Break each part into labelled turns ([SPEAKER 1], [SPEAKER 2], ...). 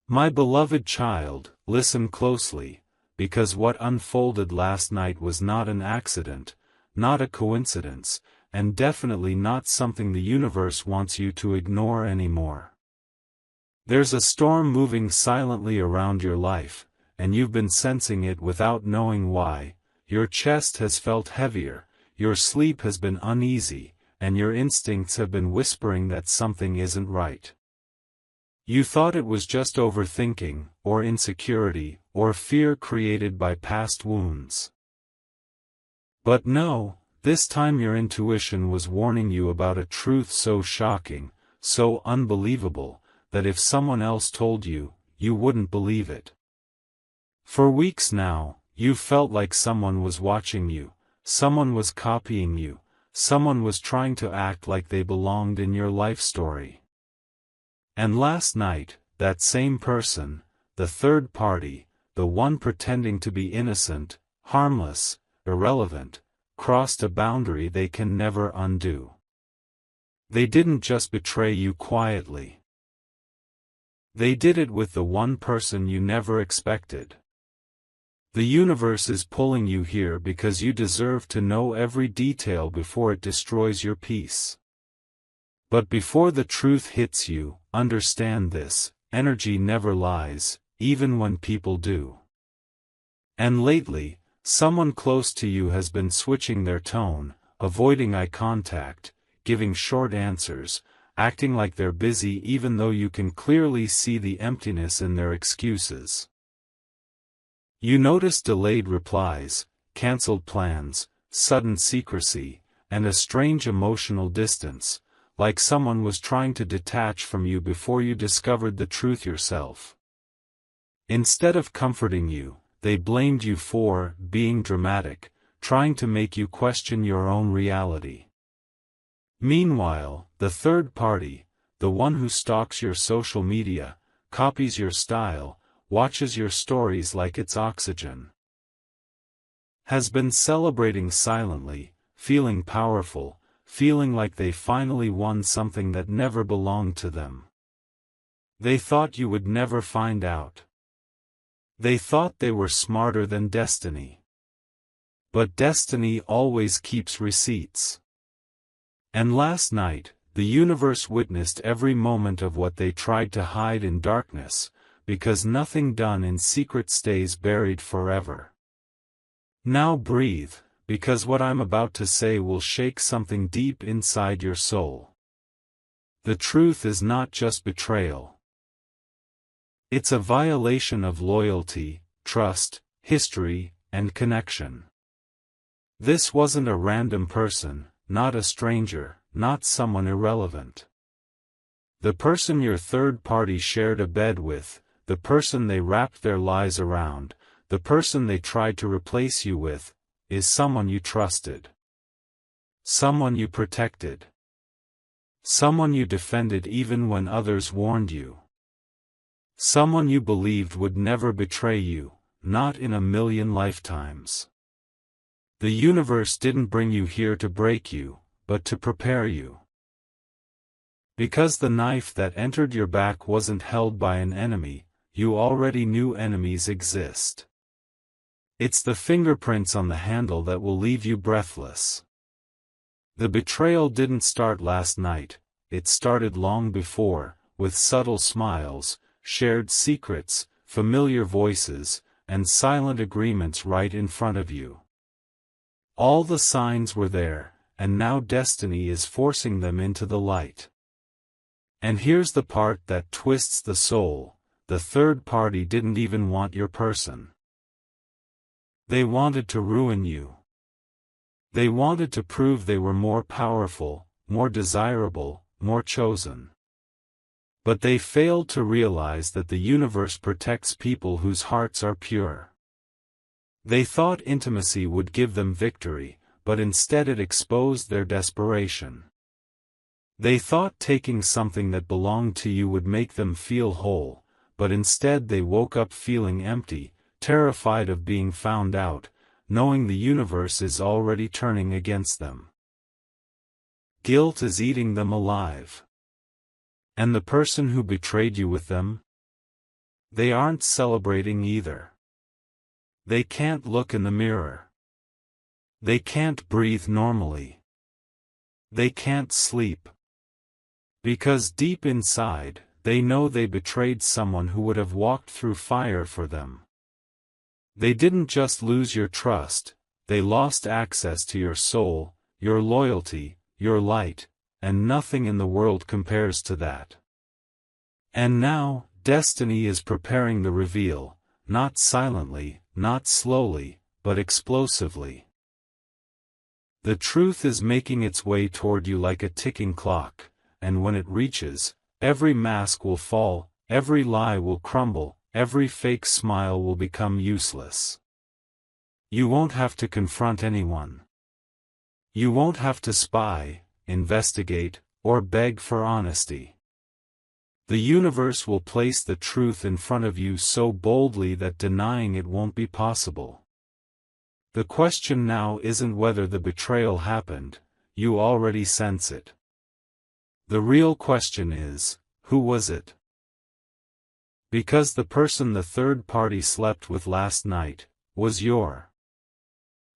[SPEAKER 1] My beloved child, listen closely, because what unfolded last night was not an accident, not a coincidence, and definitely not something the universe wants you to ignore anymore. There's a storm moving silently around your life, and you've been sensing it without knowing why. Your chest has felt heavier, your sleep has been uneasy, and your instincts have been whispering that something isn't right. You thought it was just overthinking, or insecurity, or fear created by past wounds. But no, this time your intuition was warning you about a truth so shocking, so unbelievable, that if someone else told you, you wouldn't believe it. For weeks now, you felt like someone was watching you, someone was copying you, someone was trying to act like they belonged in your life story. And last night, that same person, the third party, the one pretending to be innocent, harmless, irrelevant, crossed a boundary they can never undo. They didn't just betray you quietly. They did it with the one person you never expected. The universe is pulling you here because you deserve to know every detail before it destroys your peace. But before the truth hits you, understand this: energy never lies, even when people do. And lately, someone close to you has been switching their tone, avoiding eye contact, giving short answers, acting like they're busy even though you can clearly see the emptiness in their excuses. You notice delayed replies, cancelled plans, sudden secrecy, and a strange emotional distance, like someone was trying to detach from you before you discovered the truth yourself. Instead of comforting you, they blamed you for being dramatic, trying to make you question your own reality. Meanwhile, the third party, the one who stalks your social media, copies your style, watches your stories like it's oxygen, has been celebrating silently, feeling powerful, feeling like they finally won something that never belonged to them. They thought you would never find out. They thought they were smarter than destiny. But destiny always keeps receipts. And last night, the universe witnessed every moment of what they tried to hide in darkness, because nothing done in secret stays buried forever. Now breathe, because what I'm about to say will shake something deep inside your soul. The truth is not just betrayal. It's a violation of loyalty, trust, history, and connection. This wasn't a random person, not a stranger, not someone irrelevant. The person your third party shared a bed with, the person they wrapped their lies around, the person they tried to replace you with, is someone you trusted. Someone you protected. Someone you defended even when others warned you. Someone you believed would never betray you, not in a million lifetimes. The universe didn't bring you here to break you, but to prepare you. Because the knife that entered your back wasn't held by an enemy, you already knew enemies exist. It's the fingerprints on the handle that will leave you breathless. The betrayal didn't start last night, it started long before, with subtle smiles, shared secrets, familiar voices, and silent agreements right in front of you. All the signs were there, and now destiny is forcing them into the light. And here's the part that twists the soul: the third party didn't even want your person. They wanted to ruin you. They wanted to prove they were more powerful, more desirable, more chosen. But they failed to realize that the universe protects people whose hearts are pure. They thought intimacy would give them victory, but instead it exposed their desperation. They thought taking something that belonged to you would make them feel whole, but instead they woke up feeling empty, terrified of being found out, knowing the universe is already turning against them. Guilt is eating them alive. And the person who betrayed you with them? They aren't celebrating either. They can't look in the mirror. They can't breathe normally. They can't sleep. Because deep inside, they know they betrayed someone who would have walked through fire for them. They didn't just lose your trust, they lost access to your soul, your loyalty, your light, and nothing in the world compares to that. And now, destiny is preparing the reveal, not silently, not slowly, but explosively. The truth is making its way toward you like a ticking clock, and when it reaches, every mask will fall, every lie will crumble, every fake smile will become useless. You won't have to confront anyone. You won't have to spy, investigate, or beg for honesty. The universe will place the truth in front of you so boldly that denying it won't be possible. The question now isn't whether the betrayal happened, you already sense it. The real question is, who was it? Because the person the third party slept with last night was your.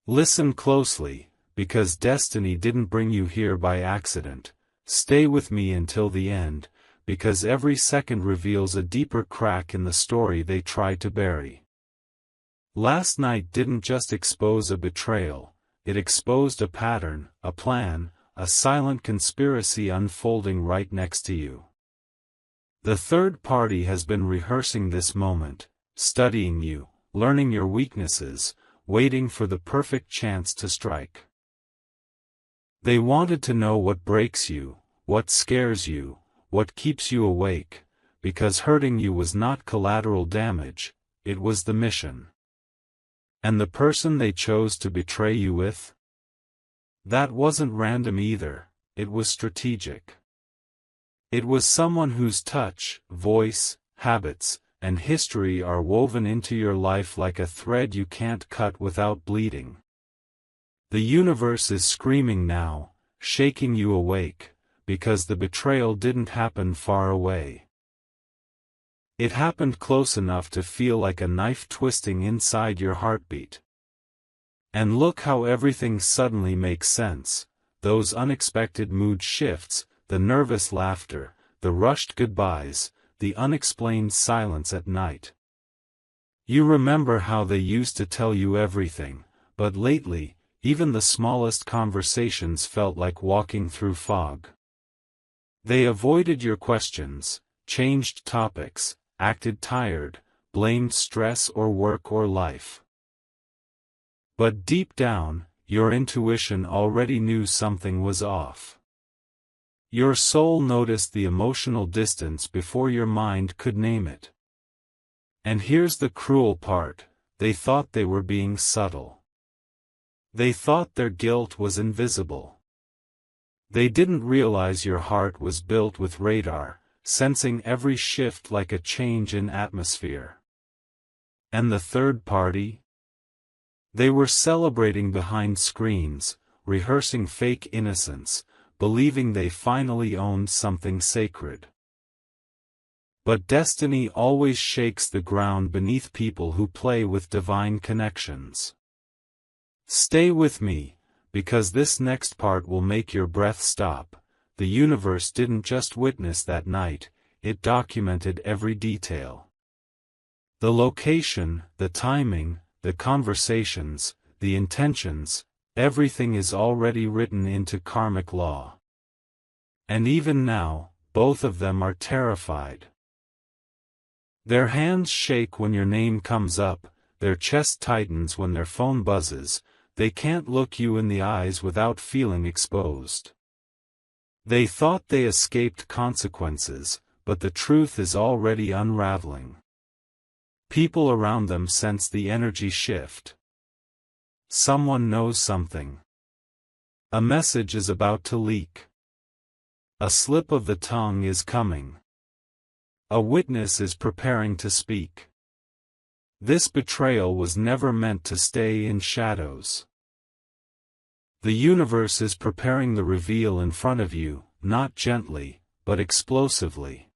[SPEAKER 1] Listen closely, because destiny didn't bring you here by accident. Stay with me until the end, because every second reveals a deeper crack in the story they tried to bury. Last night didn't just expose a betrayal, it exposed a pattern, a plan, a silent conspiracy unfolding right next to you. The third party has been rehearsing this moment, studying you, learning your weaknesses, waiting for the perfect chance to strike. They wanted to know what breaks you, what scares you, what keeps you awake, because hurting you was not collateral damage, it was the mission. And the person they chose to betray you with? That wasn't random either, it was strategic. It was someone whose touch, voice, habits, and history are woven into your life like a thread you can't cut without bleeding. The universe is screaming now, shaking you awake, because the betrayal didn't happen far away. It happened close enough to feel like a knife twisting inside your heartbeat. And look how everything suddenly makes sense, those unexpected mood shifts, the nervous laughter, the rushed goodbyes, the unexplained silence at night. You remember how they used to tell you everything, but lately, even the smallest conversations felt like walking through fog. They avoided your questions, changed topics, acted tired, blamed stress or work or life. But deep down, your intuition already knew something was off. Your soul noticed the emotional distance before your mind could name it. And here's the cruel part, they thought they were being subtle. They thought their guilt was invisible. They didn't realize your heart was built with radar, sensing every shift like a change in atmosphere. And the third party? They were celebrating behind screens, rehearsing fake innocence, believing they finally owned something sacred. But destiny always shakes the ground beneath people who play with divine connections. Stay with me, because this next part will make your breath stop. The universe didn't just witness that night, it documented every detail. The location, the timing, the conversations, the intentions, everything is already written into karmic law. And even now, both of them are terrified. Their hands shake when your name comes up, their chest tightens when their phone buzzes, they can't look you in the eyes without feeling exposed. They thought they escaped consequences, but the truth is already unraveling. People around them sense the energy shift. Someone knows something. A message is about to leak. A slip of the tongue is coming. A witness is preparing to speak. This betrayal was never meant to stay in shadows. The universe is preparing the reveal in front of you, not gently, but explosively.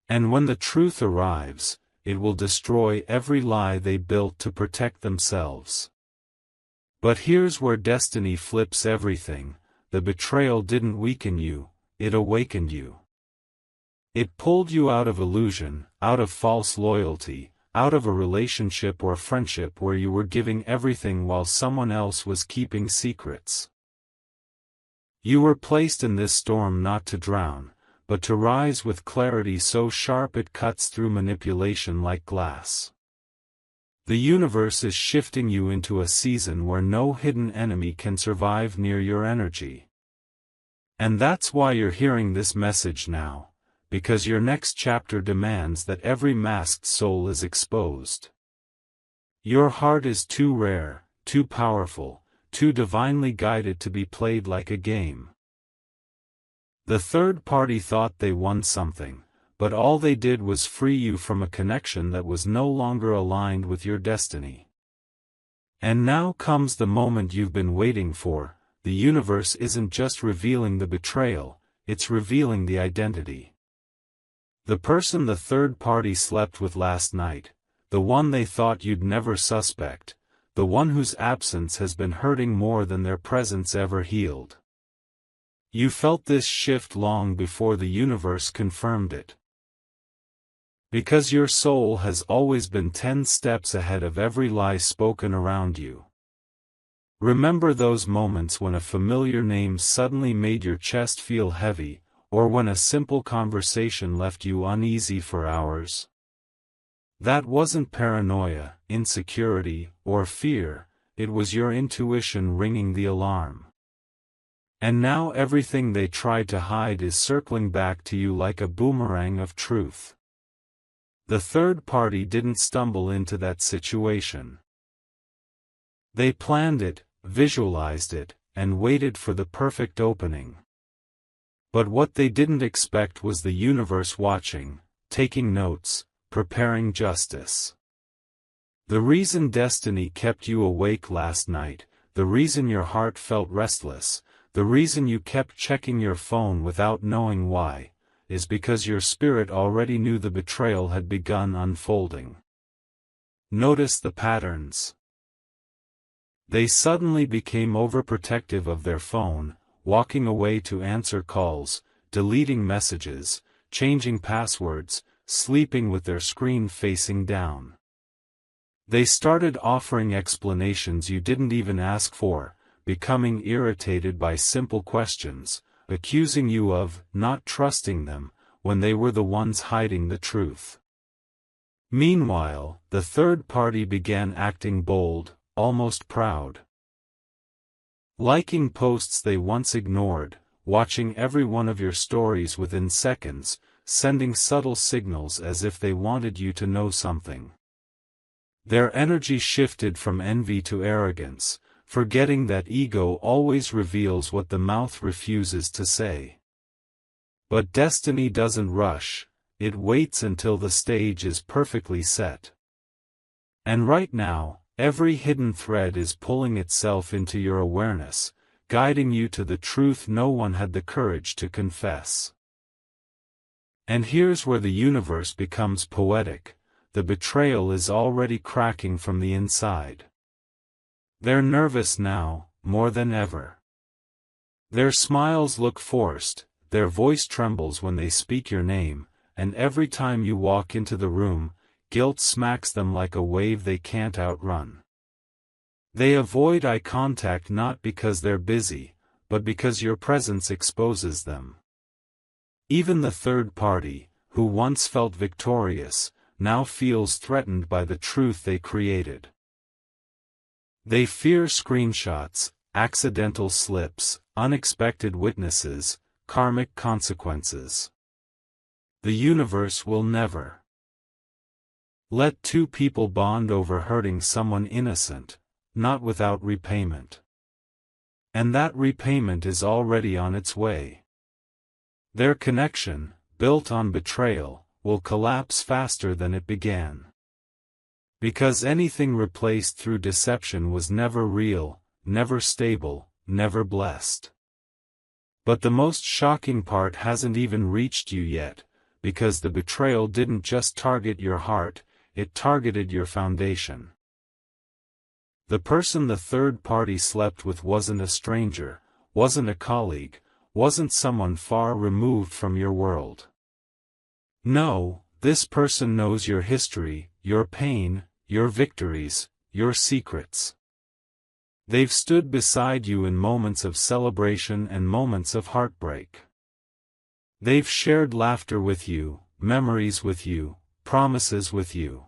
[SPEAKER 1] And when the truth arrives, it will destroy every lie they built to protect themselves. But here's where destiny flips everything. The betrayal didn't weaken you, it awakened you. It pulled you out of illusion, out of false loyalty, out of a relationship or friendship where you were giving everything while someone else was keeping secrets. You were placed in this storm not to drown, but to rise with clarity so sharp it cuts through manipulation like glass. The universe is shifting you into a season where no hidden enemy can survive near your energy. And that's why you're hearing this message now, because your next chapter demands that every masked soul is exposed. Your heart is too rare, too powerful, too divinely guided to be played like a game. The third party thought they won something, but all they did was free you from a connection that was no longer aligned with your destiny. And now comes the moment you've been waiting for. The universe isn't just revealing the betrayal, it's revealing the identity. The person the third party slept with last night, the one they thought you'd never suspect, the one whose absence has been hurting more than their presence ever healed. You felt this shift long before the universe confirmed it. Because your soul has always been 10 steps ahead of every lie spoken around you. Remember those moments when a familiar name suddenly made your chest feel heavy, or when a simple conversation left you uneasy for hours? That wasn't paranoia, insecurity, or fear, it was your intuition ringing the alarm. And now everything they tried to hide is circling back to you like a boomerang of truth. The third party didn't stumble into that situation. They planned it, visualized it, and waited for the perfect opening. But what they didn't expect was the universe watching, taking notes, preparing justice. The reason destiny kept you awake last night, the reason your heart felt restless, the reason you kept checking your phone without knowing why, is because your spirit already knew the betrayal had begun unfolding. Notice the patterns. They suddenly became overprotective of their phone, walking away to answer calls, deleting messages, changing passwords, sleeping with their screen facing down. They started offering explanations you didn't even ask for, becoming irritated by simple questions, accusing you of not trusting them, when they were the ones hiding the truth. Meanwhile, the third party began acting bold, almost proud. Liking posts they once ignored, watching every one of your stories within seconds, sending subtle signals as if they wanted you to know something. Their energy shifted from envy to arrogance, forgetting that ego always reveals what the mouth refuses to say. But destiny doesn't rush, it waits until the stage is perfectly set. And right now, every hidden thread is pulling itself into your awareness, guiding you to the truth no one had the courage to confess. And here's where the universe becomes poetic. The betrayal is already cracking from the inside. They're nervous now, more than ever. Their smiles look forced, their voice trembles when they speak your name, and every time you walk into the room, guilt smacks them like a wave they can't outrun. They avoid eye contact not because they're busy, but because your presence exposes them. Even the third party, who once felt victorious, now feels threatened by the truth they created. They fear screenshots, accidental slips, unexpected witnesses, karmic consequences. The universe will never let two people bond over hurting someone innocent, not without repayment. And that repayment is already on its way. Their connection, built on betrayal, will collapse faster than it began. Because anything replaced through deception was never real, never stable, never blessed. But the most shocking part hasn't even reached you yet, because the betrayal didn't just target your heart, it targeted your foundation. The person the third party slept with wasn't a stranger, wasn't a colleague, wasn't someone far removed from your world. No, this person knows your history, your pain, your victories, your secrets. They've stood beside you in moments of celebration and moments of heartbreak. They've shared laughter with you, memories with you, promises with you.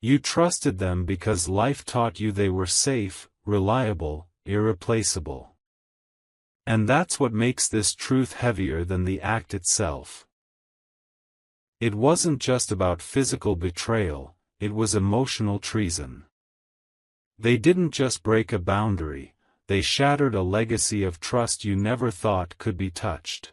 [SPEAKER 1] You trusted them because life taught you they were safe, reliable, irreplaceable. And that's what makes this truth heavier than the act itself. It wasn't just about physical betrayal, it was emotional treason. They didn't just break a boundary, they shattered a legacy of trust you never thought could be touched.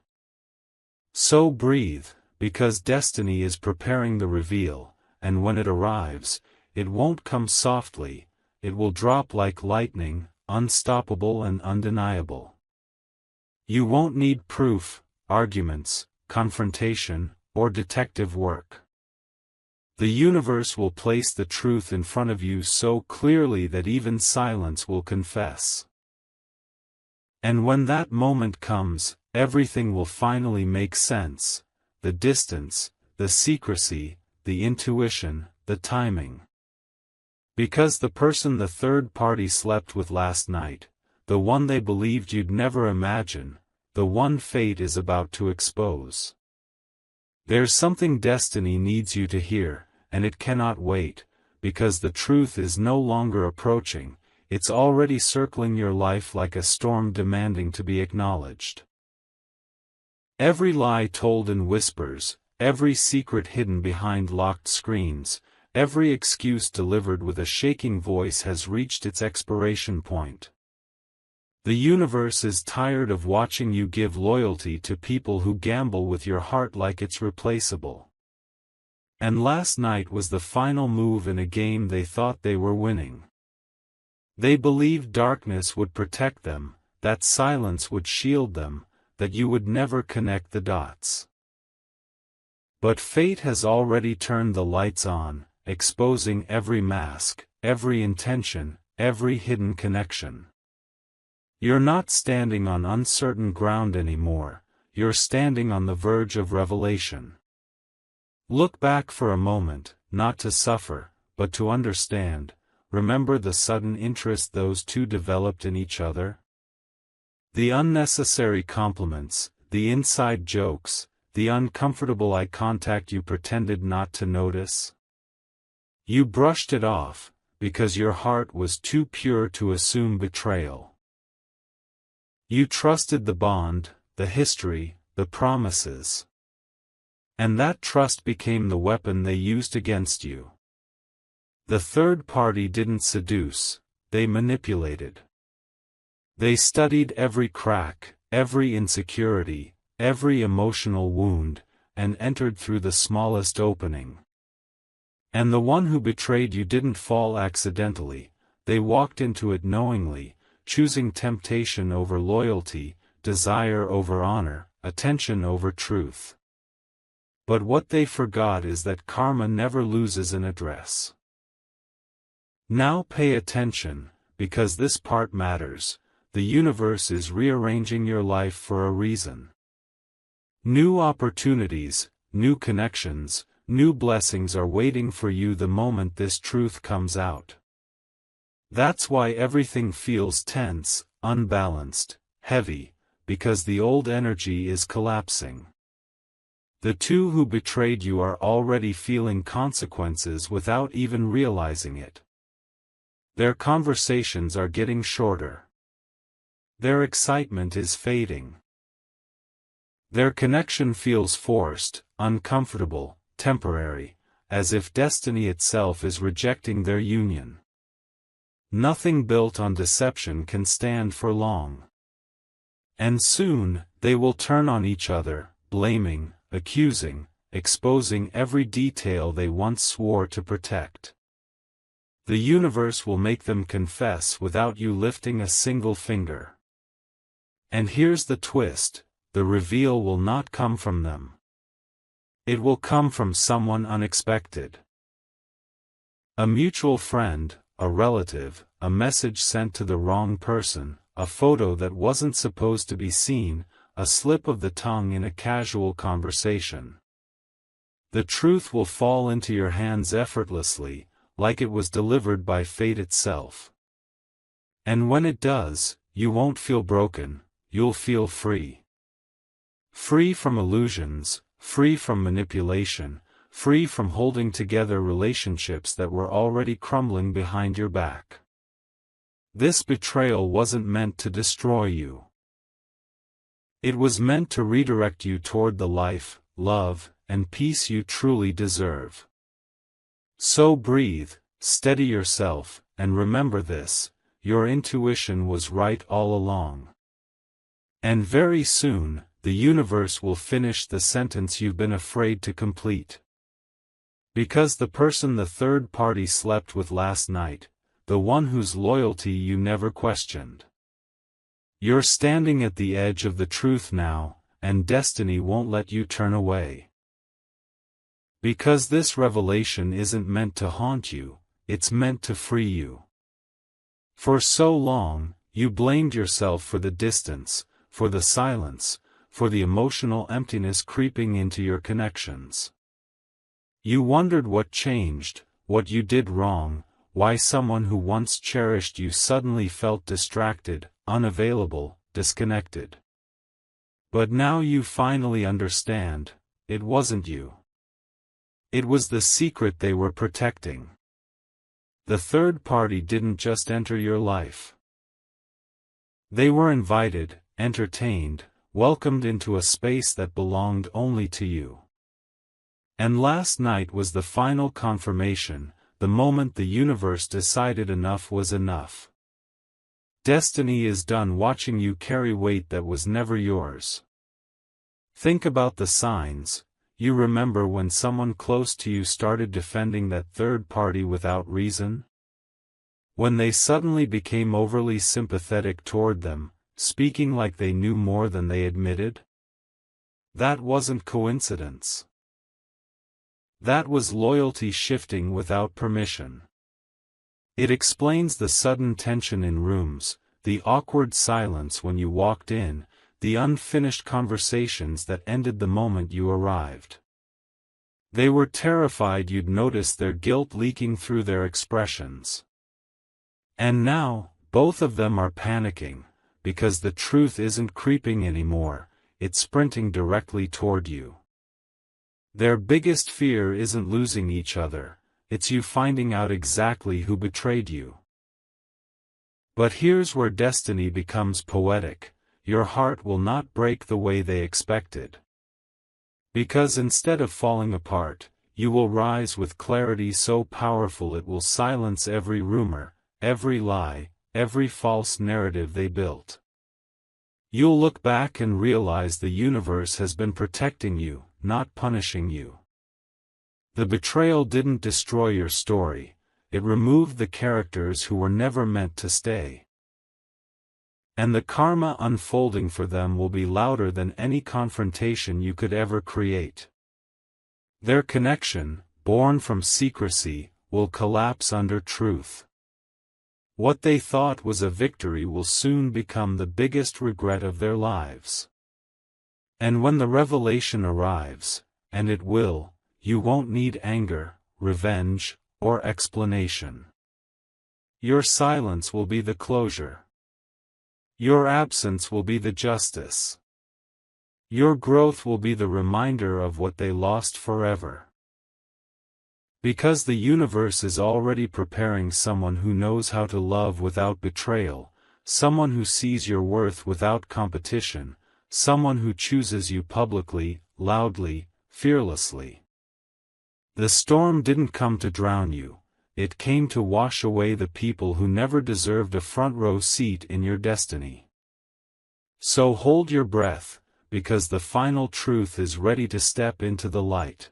[SPEAKER 1] So breathe, because destiny is preparing the reveal, and when it arrives, it won't come softly, it will drop like lightning, unstoppable and undeniable. You won't need proof, arguments, confrontation, or detective work. The universe will place the truth in front of you so clearly that even silence will confess. And when that moment comes, everything will finally make sense: the distance, the secrecy, the intuition, the timing. Because the person the third party slept with last night, the one they believed you'd never imagine, the one fate is about to expose. There's something destiny needs you to hear, and it cannot wait, because the truth is no longer approaching, it's already circling your life like a storm demanding to be acknowledged. Every lie told in whispers, every secret hidden behind locked screens, every excuse delivered with a shaking voice has reached its expiration point. The universe is tired of watching you give loyalty to people who gamble with your heart like it's replaceable. And last night was the final move in a game they thought they were winning. They believed darkness would protect them, that silence would shield them, that you would never connect the dots. But fate has already turned the lights on, exposing every mask, every intention, every hidden connection. You're not standing on uncertain ground anymore, you're standing on the verge of revelation. Look back for a moment, not to suffer, but to understand. Remember the sudden interest those two developed in each other? The unnecessary compliments, the inside jokes, the uncomfortable eye contact you pretended not to notice? You brushed it off, because your heart was too pure to assume betrayal. You trusted the bond, the history, the promises. And that trust became the weapon they used against you. The third party didn't seduce, they manipulated. They studied every crack, every insecurity, every emotional wound, and entered through the smallest opening. And the one who betrayed you didn't fall accidentally, they walked into it knowingly, choosing temptation over loyalty, desire over honor, attention over truth. But what they forgot is that karma never loses an address. Now pay attention, because this part matters. The universe is rearranging your life for a reason. New opportunities, new connections, new blessings are waiting for you the moment this truth comes out. That's why everything feels tense, unbalanced, heavy, because the old energy is collapsing. The two who betrayed you are already feeling consequences without even realizing it. Their conversations are getting shorter. Their excitement is fading. Their connection feels forced, uncomfortable, temporary, as if destiny itself is rejecting their union. Nothing built on deception can stand for long. And soon, they will turn on each other, blaming, accusing, exposing every detail they once swore to protect. The universe will make them confess without you lifting a single finger. And here's the twist: the reveal will not come from them. It will come from someone unexpected. A mutual friend, a relative, a message sent to the wrong person, a photo that wasn't supposed to be seen, a slip of the tongue in a casual conversation. The truth will fall into your hands effortlessly, like it was delivered by fate itself. And when it does, you won't feel broken, you'll feel free. Free from illusions, free from manipulation, free from holding together relationships that were already crumbling behind your back. This betrayal wasn't meant to destroy you. It was meant to redirect you toward the life, love, and peace you truly deserve. So breathe, steady yourself, and remember this: your intuition was right all along. And very soon, the universe will finish the sentence you've been afraid to complete. Because the person the third party slept with last night, the one whose loyalty you never questioned. You're standing at the edge of the truth now, and destiny won't let you turn away. Because this revelation isn't meant to haunt you, it's meant to free you. For so long, you blamed yourself for the distance, for the silence, for the emotional emptiness creeping into your connections. You wondered what changed, what you did wrong, why someone who once cherished you suddenly felt distracted, unavailable, disconnected. But now you finally understand: it wasn't you. It was the secret they were protecting. The third party didn't just enter your life. They were invited, entertained, welcomed into a space that belonged only to you. And last night was the final confirmation, the moment the universe decided enough was enough. Destiny is done watching you carry weight that was never yours. Think about the signs. You remember when someone close to you started defending that third party without reason? When they suddenly became overly sympathetic toward them, speaking like they knew more than they admitted? That wasn't coincidence. That was loyalty shifting without permission. It explains the sudden tension in rooms, the awkward silence when you walked in, the unfinished conversations that ended the moment you arrived. They were terrified you'd notice their guilt leaking through their expressions. And now, both of them are panicking, because the truth isn't creeping anymore, it's sprinting directly toward you. Their biggest fear isn't losing each other, it's you finding out exactly who betrayed you. But here's where destiny becomes poetic: your heart will not break the way they expected. Because instead of falling apart, you will rise with clarity so powerful it will silence every rumor, every lie, every false narrative they built. You'll look back and realize the universe has been protecting you, not punishing you. The betrayal didn't destroy your story, it removed the characters who were never meant to stay. And the karma unfolding for them will be louder than any confrontation you could ever create. Their connection, born from secrecy, will collapse under truth. What they thought was a victory will soon become the biggest regret of their lives. And when the revelation arrives, and it will, you won't need anger, revenge, or explanation. Your silence will be the closure. Your absence will be the justice. Your growth will be the reminder of what they lost forever. Because the universe is already preparing someone who knows how to love without betrayal, someone who sees your worth without competition, someone who chooses you publicly, loudly, fearlessly. The storm didn't come to drown you, it came to wash away the people who never deserved a front-row seat in your destiny. So hold your breath, because the final truth is ready to step into the light.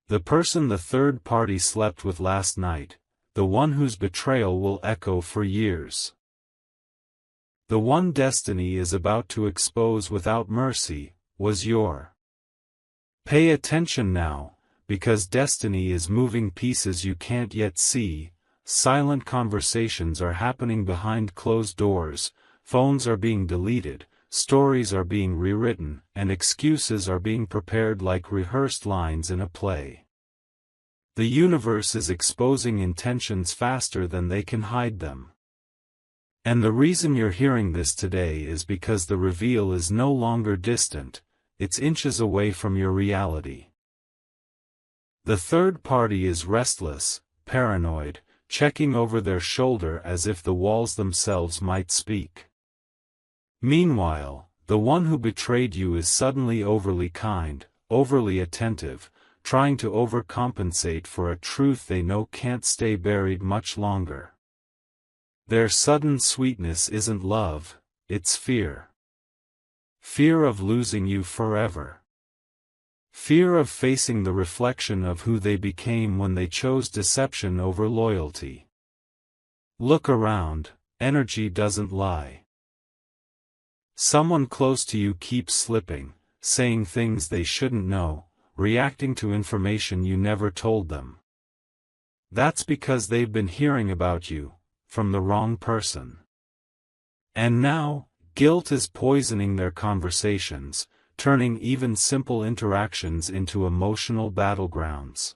[SPEAKER 1] The person the third party slept with last night, the one whose betrayal will echo for years. The one destiny is about to expose without mercy, was your. Pay attention now, because destiny is moving pieces you can't yet see. Silent conversations are happening behind closed doors, phones are being deleted, stories are being rewritten, and excuses are being prepared like rehearsed lines in a play. The universe is exposing intentions faster than they can hide them. And the reason you're hearing this today is because the reveal is no longer distant, it's inches away from your reality. The third party is restless, paranoid, checking over their shoulder as if the walls themselves might speak. Meanwhile, the one who betrayed you is suddenly overly kind, overly attentive, trying to overcompensate for a truth they know can't stay buried much longer. Their sudden sweetness isn't love, it's fear. Fear of losing you forever. Fear of facing the reflection of who they became when they chose deception over loyalty. Look around, energy doesn't lie. Someone close to you keeps slipping, saying things they shouldn't know, reacting to information you never told them. That's because they've been hearing about you, from the wrong person. And now, guilt is poisoning their conversations, turning even simple interactions into emotional battlegrounds.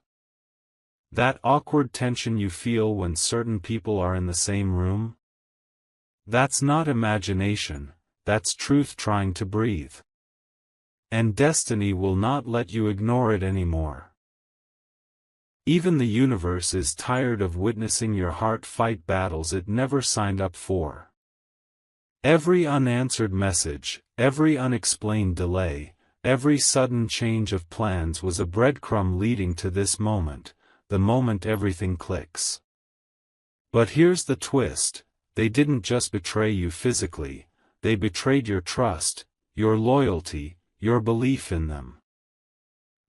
[SPEAKER 1] That awkward tension you feel when certain people are in the same room? That's not imagination, that's truth trying to breathe. And destiny will not let you ignore it anymore. Even the universe is tired of witnessing your heart fight battles it never signed up for. Every unanswered message, every unexplained delay, every sudden change of plans was a breadcrumb leading to this moment, the moment everything clicks. But here's the twist, they didn't just betray you physically, they betrayed your trust, your loyalty, your belief in them.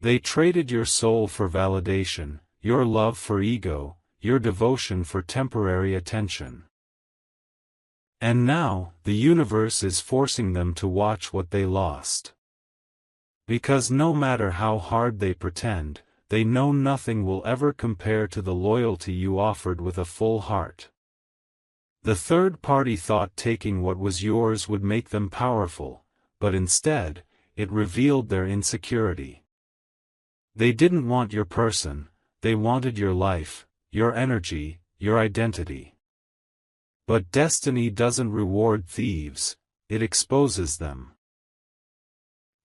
[SPEAKER 1] They traded your soul for validation, your love for ego, your devotion for temporary attention. And now, the universe is forcing them to watch what they lost. Because no matter how hard they pretend, they know nothing will ever compare to the loyalty you offered with a full heart. The third party thought taking what was yours would make them powerful, but instead, it revealed their insecurity. They didn't want your person, they wanted your life, your energy, your identity. But destiny doesn't reward thieves, it exposes them.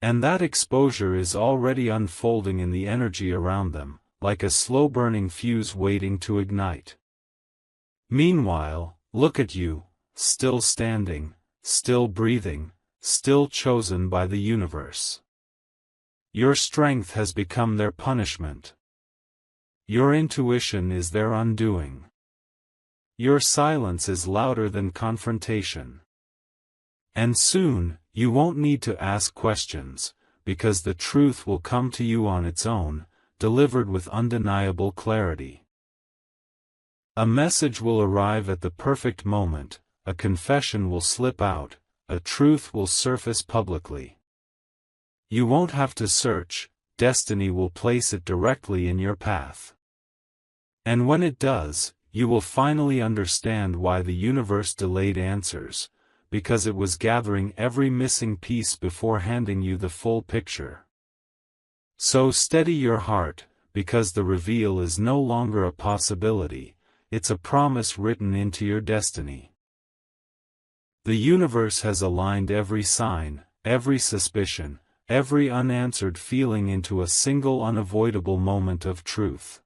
[SPEAKER 1] And that exposure is already unfolding in the energy around them, like a slow-burning fuse waiting to ignite. Meanwhile, look at you, still standing, still breathing, still chosen by the universe. Your strength has become their punishment. Your intuition is their undoing. Your silence is louder than confrontation. And soon, you won't need to ask questions, because the truth will come to you on its own, delivered with undeniable clarity. A message will arrive at the perfect moment, a confession will slip out, a truth will surface publicly. You won't have to search, destiny will place it directly in your path. And when it does, you will finally understand why the universe delayed answers, because it was gathering every missing piece before handing you the full picture. So steady your heart, because the reveal is no longer a possibility, it's a promise written into your destiny. The universe has aligned every sign, every suspicion, every unanswered feeling into a single unavoidable moment of truth.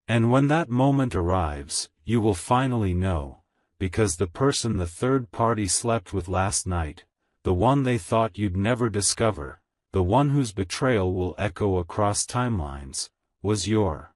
[SPEAKER 1] And when that moment arrives, you will finally know, because the person the third party slept with last night, the one they thought you'd never discover, the one whose betrayal will echo across timelines, was your